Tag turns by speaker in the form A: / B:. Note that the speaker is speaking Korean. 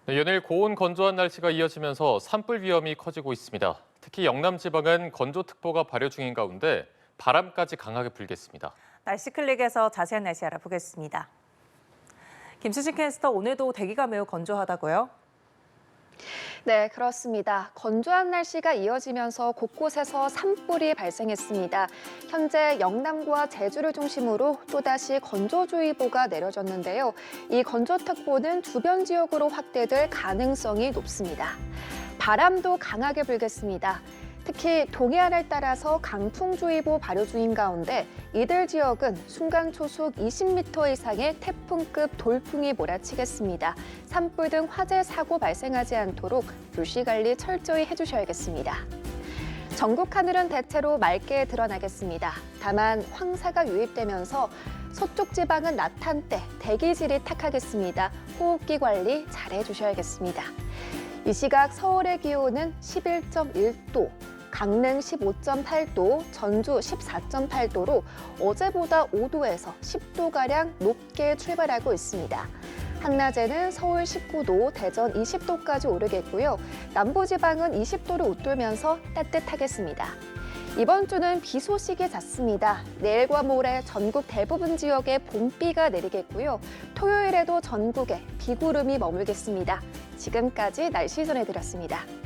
A: 네, 연일 고온 건조한 날씨가 이어지면서 산불 위험이 커지고 있습니다. 특히 영남 지방은 건조특보가 발효 중인 가운데 바람까지 강하게 불겠습니다.
B: 날씨 클릭에서 자세한 날씨 알아보겠습니다. 김수진 캐스터, 오늘도 대기가 매우 건조하다고요?
C: 네, 그렇습니다. 건조한 날씨가 이어지면서 곳곳에서 산불이 발생했습니다. 현재 영남과 제주를 중심으로 또다시 건조주의보가 내려졌는데요. 이 건조특보는 주변 지역으로 확대될 가능성이 높습니다. 바람도 강하게 불겠습니다. 특히 동해안을 따라서 강풍주의보 발효 중인 가운데 이들 지역은 순간 초속 20m 이상의 태풍급 돌풍이 몰아치겠습니다. 산불 등 화재 사고 발생하지 않도록 불씨 관리 철저히 해주셔야겠습니다. 전국 하늘은 대체로 맑게 드러나겠습니다. 다만 황사가 유입되면서 서쪽 지방은 낮 한때 대기질이 탁하겠습니다. 호흡기 관리 잘 해주셔야겠습니다. 이 시각 서울의 기온은 11.1도, 강릉 15.8도, 전주 14.8도로 어제보다 5도에서 10도가량 높게 출발하고 있습니다. 한낮에는 서울 19도, 대전 20도까지 오르겠고요. 남부지방은 20도를 웃돌면서 따뜻하겠습니다. 이번 주는 비 소식이 잦습니다. 내일과 모레 전국 대부분 지역에 봄비가 내리겠고요. 토요일에도 전국에 비구름이 머물겠습니다. 지금까지 날씨 전해드렸습니다.